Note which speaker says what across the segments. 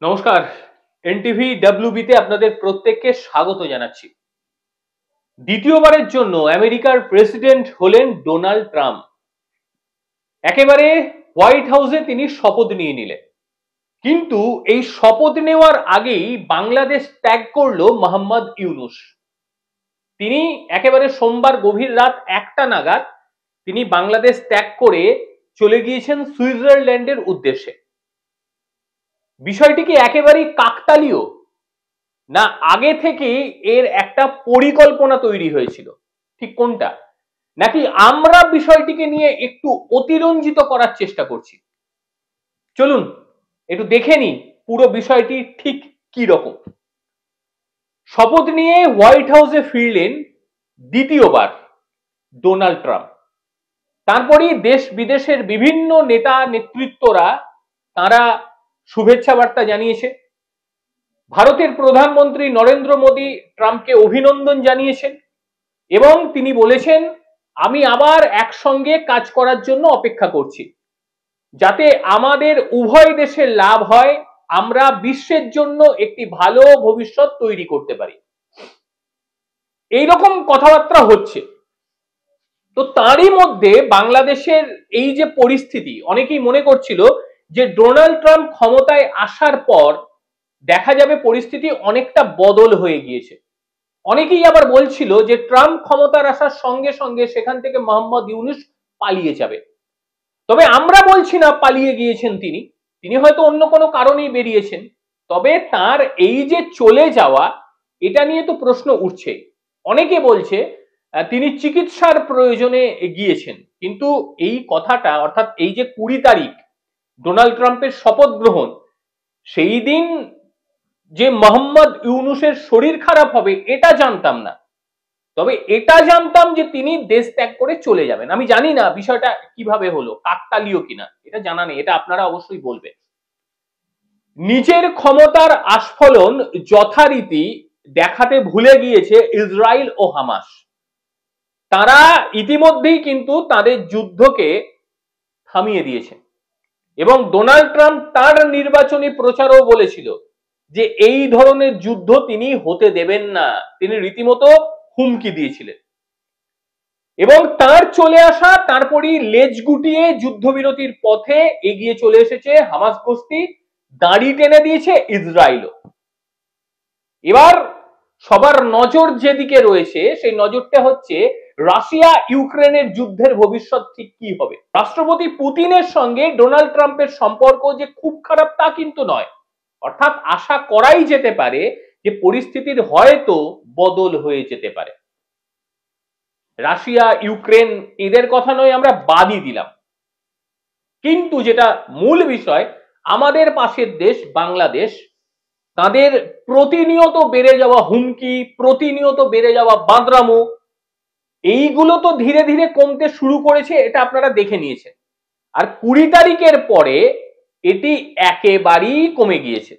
Speaker 1: নমস্কার, এনটিভি ডাব্লিউবিতে আপনাদের প্রত্যেককে স্বাগত জানাচ্ছি। দ্বিতীয়বারের জন্য আমেরিকার প্রেসিডেন্ট হলেন ডোনাল্ড ট্রাম্প। একেবারে হোয়াইট হাউসে তিনি শপথ নিয়ে নিলেন, কিন্তু এই শপথ নেওয়ার আগেই বাংলাদেশ ত্যাগ করলো মোহাম্মদ ইউনূস। তিনি একেবারে সোমবার গভীর রাত 1টা নাগাদ তিনি বাংলাদেশ ত্যাগ করে চলে গিয়েছেন সুইজারল্যান্ডের উদ্দেশ্যে। বিষয়টি কি একেবারেই কাকতালীয়, না আগে থেকে এর একটা পরিকল্পনা তৈরি হয়েছিল? ঠিক কোনটা? নাকি আমরা বিষয়টিকে নিয়ে একটু অতিরঞ্জিত করার চেষ্টা করছি? চলুন একটু দেখে নিই পুরো বিষয়টি ঠিক কি রকম। শপথ নিয়ে হোয়াইট হাউসে ফিরলেন দ্বিতীয়বার ডোনাল্ড ট্রাম্প। তারপরেই দেশ বিদেশের বিভিন্ন নেতা নেতৃত্বরা তারা শুভেচ্ছা বার্তা জানিয়েছে। ভারতের প্রধানমন্ত্রী নরেন্দ্র মোদী ট্রাম্পকে অভিনন্দন জানিয়েছেন এবং তিনি বলেছেন, আমি আবার একসঙ্গে কাজ করার জন্য অপেক্ষা করছি, যাতে আমাদের উভয় দেশের লাভ হয়, আমরা বিশ্বের জন্য একটি ভালো ভবিষ্যৎ তৈরি করতে পারি। এইরকম কথাবার্তা হচ্ছে। তো তারই মধ্যে বাংলাদেশের এই যে পরিস্থিতি, অনেকেই মনে করছিল যে ডোনাল্ড ট্রাম্প ক্ষমতায় আসার পর দেখা যাবে পরিস্থিতি অনেকটা বদল হয়ে গিয়েছে। অনেকেই আবার বলছিল যে ট্রাম্প ক্ষমতার আসার সঙ্গে সঙ্গে সেখান থেকে মোহাম্মদ ইউনূস পালিয়ে যাবে। তবে আমরা বলছি না পালিয়ে গিয়েছেন তিনি, তিনি হয়তো অন্য কোনো কারণেই বেরিয়েছেন। তবে তার এই যে চলে যাওয়া, এটা নিয়ে তো প্রশ্ন উঠছে। অনেকে বলছে তিনি চিকিৎসার প্রয়োজনে গিয়েছেন, কিন্তু এই কথাটা অর্থাৎ এই যে 20 তারিখ ডোনাল্ড ট্রাম্পের শপথ গ্রহণ, সেই দিন যে মোহাম্মদ ইউনূসের শরীর খারাপ হবে এটা জানতাম না। তবে এটা জানতাম যে তিনি দেশ ত্যাগ করে চলে যাবেন। আমি জানি না বিষয়টা কিভাবে হলো, কাকতালীয় কিনা, এটা জানা নেই, এটা আপনারা অবশ্যই বলবেন। নিজের ক্ষমতার আস্ফলন যথারীতি দেখাতে ভুলে গিয়েছে ইসরায়েল ও হামাস। তারা ইতিমধ্যেই কিন্তু তাদের যুদ্ধকে থামিয়ে দিয়েছে এবং ডোনাল্ড ট্রাম্প তার নির্বাচনী প্রচারেও বলেছিল যে এই ধরনের যুদ্ধ তিনি হতে দেবেন না। তিনি রীতিমতো হুমকি দিয়েছিলেন এবং তার চলে আসা, তারপরই লেজ গুটিয়ে যুদ্ধবিরতির পথে এগিয়ে চলে এসেছে হামাস গোষ্ঠী, দাড়ি টেনে দিয়েছে ইসরায়েল। এবার সবার নজর যেদিকে রয়েছে সেই নজরটা হচ্ছে রাশিয়া ইউক্রেনের যুদ্ধের ভবিষ্যৎ ঠিক কি হবে। রাষ্ট্রপতি পুতিনের সঙ্গে ডোনাল্ড ট্রাম্পের সম্পর্ক যে খুব খারাপ তা কিন্তু নয়, অর্থাৎ আশা করাই যেতে পারে যে পরিস্থিতির হয়তো বদল হয়ে যেতে পারে। রাশিয়া ইউক্রেন এদের কথা নয়, আমরা বাদই দিলাম, কিন্তু যেটা মূল বিষয়, আমাদের পাশের দেশ বাংলাদেশ, তাদের প্রতিনিয়ত বেড়ে যাওয়া হুমকি, প্রতিনিয়ত বেড়ে যাওয়া বাঁদরামো, এইগুলো তো ধীরে ধীরে কমতে শুরু করেছে, এটা আপনারা দেখে নিয়েছেন। আর 20 তারিখের পরে এটি একেবারেই কমে গিয়েছে।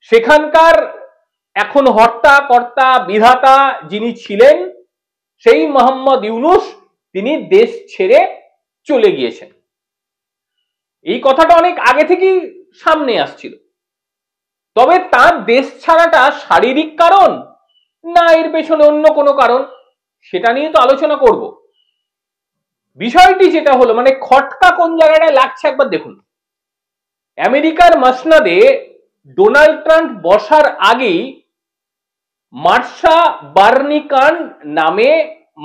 Speaker 1: সেখানকার এখন হর্তা কর্তা বিধাতা যিনি ছিলেন, সেই মোহাম্মদ ইউনূস, তিনি দেশ ছেড়ে চলে গিয়েছেন। এই কথাটা অনেক আগে থেকেই সামনে আসছিল। তবে তার দেশ ছাড়াটা শারীরিক কারণ না এর পেছনে অন্য কোনো কারণ, সেটা নিয়ে তো আলোচনা করব। বিষয়টি যেটা হলো, মানে খটকা কোন জায়গাটায় লাগছে একবার দেখুন। আমেরিকার মসনদে ডোনাল্ড ট্রাম্প বসার আগেই মার্শা বার্নিকান্ড নামে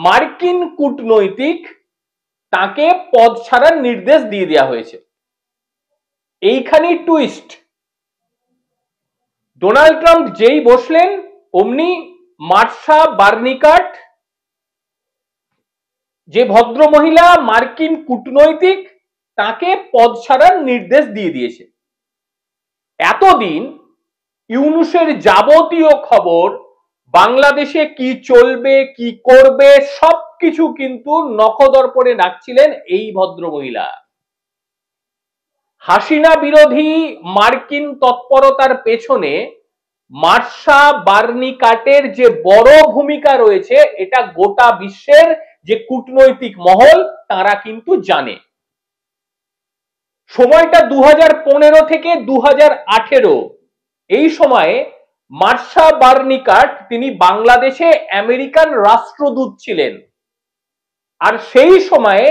Speaker 1: মার্কিন কূটনৈতিক, তাকে পদ ছাড়ার নির্দেশ দিয়ে দেওয়া হয়েছে। এইখানেই টুইস্ট। ডোনাল্ড ট্রাম্প যেই বসলেন অমনি মার্শা বার্নিকাট, যে ভদ্র মহিলা মার্কিন কূটনৈতিক, তাকে পদ ছাড়ার নির্দেশ দিয়ে দিয়েছে। এতদিন ইউনূসের যাবতীয় খবর, বাংলাদেশে কি চলবে কি করবে সবকিছু কিন্তু নখদর্পণে রাখছিলেন এই ভদ্র মহিলা। হাসিনা বিরোধী মার্কিন তৎপরতার পেছনে মার্শা বার্নিকাটের যে বড় ভূমিকা রয়েছে, এটা গোটা বিশ্বের যে কূটনৈতিক মহল তারা কিন্তু জানে। সময়টা 2015 থেকে 2018, এই সময়ে মার্শা বার্নিকাট তিনি বাংলাদেশে আমেরিকান রাষ্ট্রদূত ছিলেন। আর সেই সময়ে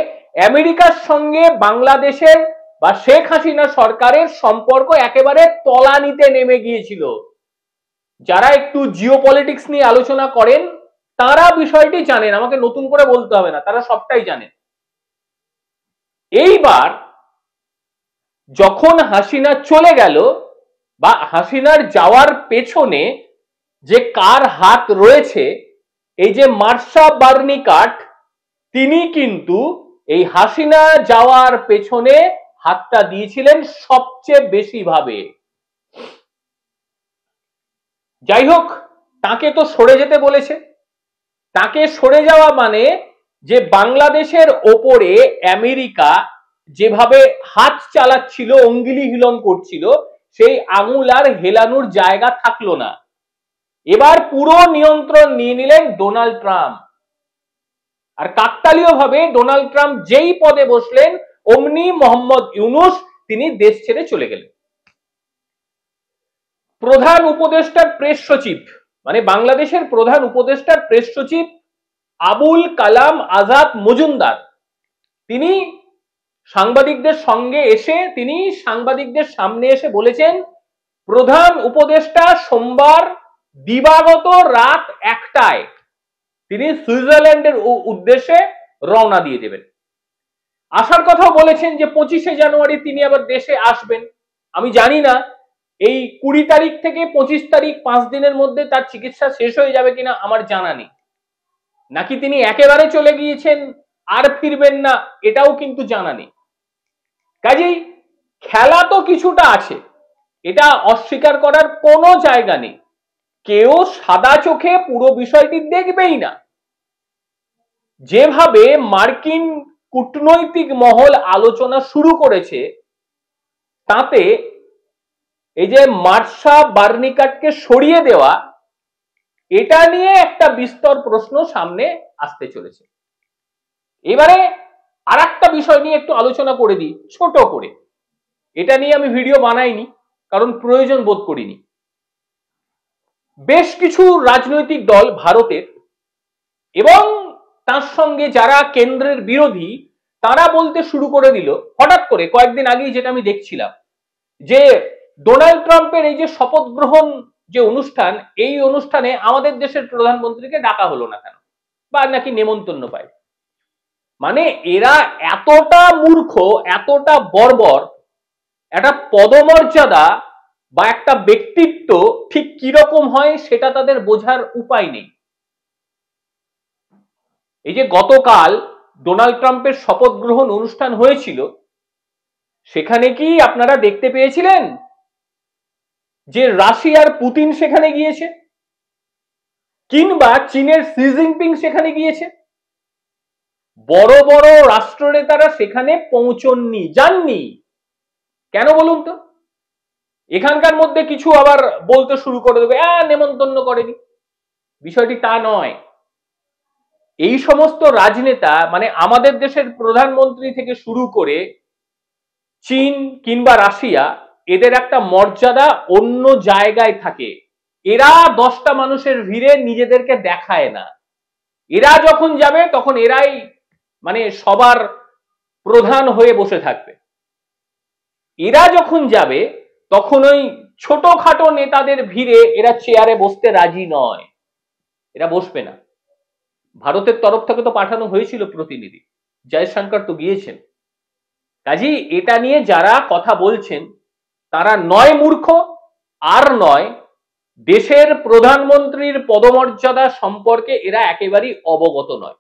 Speaker 1: আমেরিকার সঙ্গে বাংলাদেশের বা শেখ হাসিনা সরকারের সম্পর্ক একেবারে তলানিতে নেমে গিয়েছিল। যারা একটু জিওপলিটিক্স নিয়ে আলোচনা করেন তারা বিষয়টি জানেন, আমাকে নতুন করে বলতে হবে না, তারা সবটাই জানেন। এইবার যখন হাসিনা চলে গেল বা হাসিনার যাওয়ার পেছনে যে কার হাত রয়েছে, এই যে মার্শা বার্নিকাট তিনি কিন্তু এই হাসিনা যাওয়ার পেছনে হাতটা দিয়েছিলেন সবচেয়ে বেশি ভাবে। যাই হোক, তাকে তো সরে যেতে বলেছে। তাকে সরে যাওয়া মানে যে বাংলাদেশের ওপরে আমেরিকা যেভাবে হাত চালাচ্ছিল, অঙ্গুলি হিলন করছিল, সেই আঙুল আর হেলানোর জায়গা থাকলো না। এবার পুরো নিয়ন্ত্রণ নিয়ে নিলেন ডোনাল্ড ট্রাম্প। আর কাকতালীয় ভাবে ডোনাল্ড ট্রাম্প যেই পদে বসলেন অমনি মোহাম্মদ ইউনূস তিনি দেশ ছেড়ে চলে গেলেন। প্রধান উপদেষ্টার প্রেস সচিব মানে বাংলাদেশের প্রধান উপদেষ্টার প্রেস সচিব আবুল কালাম আজাদ মজুমদার তিনি সাংবাদিকদের সঙ্গে এসে তিনি সাংবাদিকদের সামনে এসে বলেছেন, প্রধান উপদেষ্টা সোমবার দিবাগত রাত 1টায় তিনি সুইজারল্যান্ডের উদ্দেশ্যে রওনা দিয়ে দেবেন। আসার কথাও বলেছেন যে 25শে জানুয়ারি তিনি আবার দেশে আসবেন। আমি জানি না এই 20 তারিখ থেকে 25 তারিখ 5 দিনের মধ্যে তার চিকিৎসা শেষ হয়ে যাবে কিনা আমার জানা নেই, নাকি তিনি একেবারে চলে গিয়েছেন আর ফিরবেন না এটাও কিন্তু জানা নেই। কাজেই খেলা তো কিছুটা আছে, এটা অস্বীকার করার কোনো জায়গা নেই। কেউ সাদা চোখে পুরো বিষয়টি দেখবেই না। যেভাবে মার্কিন কূটনৈতিক মহল আলোচনা শুরু করেছে তাতে এই যে মার্শা বার্নিকাটকে সরিয়ে দেওয়া, এটা নিয়ে একটা বিস্তর প্রশ্ন সামনে আসতে চলেছে। এবারে আর একটা বিষয় নিয়ে একটু আলোচনা করে দিই ছোট করে। এটা নিয়ে আমি ভিডিও বানাইনি কারণ প্রয়োজন বোধ করিনি। বেশ কিছু রাজনৈতিক দল ভারতের এবং তার সঙ্গে যারা কেন্দ্রের বিরোধী তারা বলতে শুরু করে দিল হঠাৎ করে, কয়েকদিন আগেই যেটা আমি দেখছিলাম, যে ডোনাল্ড ট্রাম্পের এই যে শপথ গ্রহণ যে অনুষ্ঠান, এই অনুষ্ঠানে আমাদের দেশের প্রধানমন্ত্রীকে ডাকা হলো না কেন, বা নাকি নেমন্তন্ন পায়। মানে এরা এতটা মূর্খ, এতটা বর্বর, একটা পদমর্যাদা বা একটা ব্যক্তিত্ব ঠিক কিরকম হয় সেটা তাদের বোঝার উপায় নেই। এই যে গতকাল ডোনাল্ড ট্রাম্পের শপথ গ্রহণ অনুষ্ঠান হয়েছিল, সেখানে কি আপনারা দেখতে পেয়েছিলেন যে রাশিয়ার পুতিন সেখানে গিয়েছে, কিংবা চীনের শি জিনপিং সেখানে গিয়েছে? বড় বড় রাষ্ট্রনেতারা সেখানে পৌঁছননি, যাননি। কেন বলুন তো? এখানকার মধ্যে কিছু আবার বলতে শুরু করে দেবে, নেমন্তন্ন করেনি। বিষয়টি তা নয়। এই সমস্ত রাজনেতা মানে আমাদের দেশের প্রধানমন্ত্রী থেকে শুরু করে চীন কিংবা রাশিয়া, এদের একটা মর্যাদা অন্য জায়গায় থাকে। এরা 10টা মানুষের ভিড়ে নিজেদেরকে দেখায় না। এরা যখন যাবে তখন এরাই মানে সবার প্রধান হয়ে বসে থাকবে। এরা যখন যাবে তখন ওই ছোটখাটো নেতাদের ভিড়ে এরা চেয়ারে বসতে রাজি নয়, এরা বসবে না। ভারতের তরফ থেকে তো পাঠানো হয়েছিল প্রতিনিধি, জয়শঙ্কর তো গিয়েছেন। কাজেই এটা নিয়ে যারা কথা বলছেন তারা নয় মূর্খ আর নয় দেশের প্রধানমন্ত্রীর পদমর্যাদা সম্পর্কে এরা একেবারেই অবগত নয়।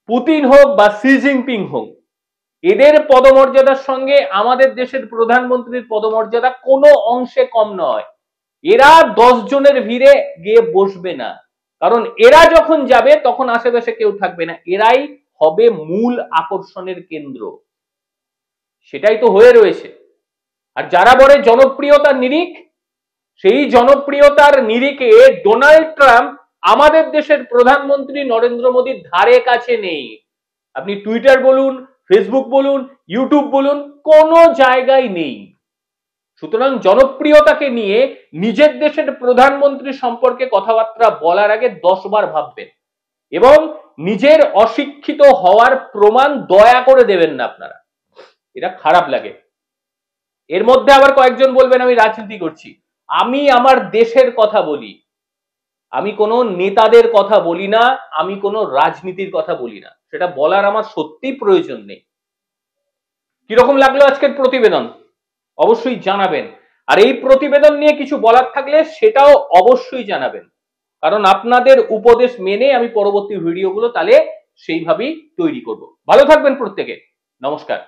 Speaker 1: পুতিন হোক বা শি জিনপিং হোক, এদের পদমর্যাদার সঙ্গে আমাদের দেশের প্রধানমন্ত্রীর পদমর্যাদা কোনো অংশে কম নয়। এরা 10 জনের ভিড়ে গিয়ে বসবে না, কারণ এরা যখন যাবে তখন আশেপাশে কেউ থাকবে না, এরাই হবে মূল আকর্ষণের কেন্দ্র। সেটাই তো হয়ে রয়েছে। আর যারা বলে জনপ্রিয়তার নিরিখ, সেই জনপ্রিয়তার নিরিখে ডোনাল্ড ট্রাম্প আমাদের দেশের প্রধানমন্ত্রী নরেন্দ্র মোদীর ধারে কাছে নেই। আপনি টুইটার বলুন, ফেসবুক বলুন ইউটিউব বলুন, কোনো জায়গায় নেই। সুতরাং জনপ্রিয়তাকে নিয়ে নিজের দেশের প্রধানমন্ত্রী সম্পর্কে কথাবার্তা বলার আগে 10 বার ভাববেন, এবং নিজের অশিক্ষিত হওয়ার প্রমাণ দয়া করে দেবেন না আপনারা, এটা খারাপ লাগে। এর মধ্যে আবার কয়েকজন বলবেন আমি রাজনীতি করছি। আমি আমার দেশের কথা বলি, আমি কোনো নেতাদের কথা বলি না, আমি কোনো রাজনীতির কথা বলি না, সেটা বলার আমার সত্যিই প্রয়োজন নেই। কিরকম লাগলো আজকের প্রতিবেদন অবশ্যই জানাবেন, আর এই প্রতিবেদন নিয়ে কিছু বলার থাকলে সেটাও অবশ্যই জানাবেন, কারণ আপনাদের উপদেশ মেনে আমি পরবর্তী ভিডিওগুলো তাহলে সেইভাবেই তৈরি করব। ভালো থাকবেন প্রত্যেকে, নমস্কার।